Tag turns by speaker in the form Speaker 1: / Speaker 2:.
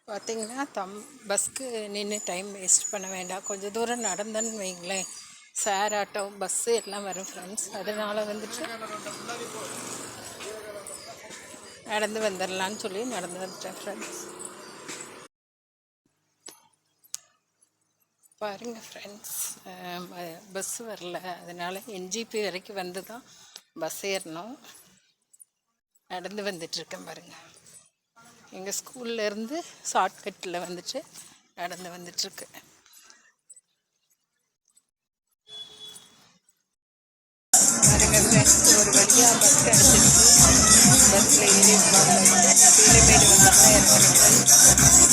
Speaker 1: பார்த்தீங்கன்னா பஸ்க்கு நின்று time waste பண்ண வேண்டாம். கொஞ்சம் தூரம் நடந்தேன்னு வைங்களேன், ஷேர் ஆட்டோ பஸ்ஸு எல்லாம் வரும் ஃப்ரெண்ட்ஸ். அதனால் வந்துட்டு நடந்து வந்துடலான்னு சொல்லி நடந்து வந்துட்டேன் ஃப்ரெண்ட்ஸ். பாருங்கள் ஃப்ரெண்ட்ஸ், பஸ்ஸு வரல, அதனால் என்ஜிபி வரைக்கும் வந்து தான் பஸ் ஏறணும். நடந்து வந்துட்டுருக்கேன் பாருங்கள். எங்கள் ஸ்கூல்லேருந்து ஷார்ட்கட்டில் வந்துட்டு நடந்து வந்துட்டுருக்கு. பாருங்கள் ஃப்ரெண்ட்ஸ், ஒரு வழியாக பஸ் கிடச்சிருக்கு. பஸ்ஸில் ஏறி பீலமேடு வந்தால் தான் இறங்குறேன் ஃப்ரெண்ட்ஸ்.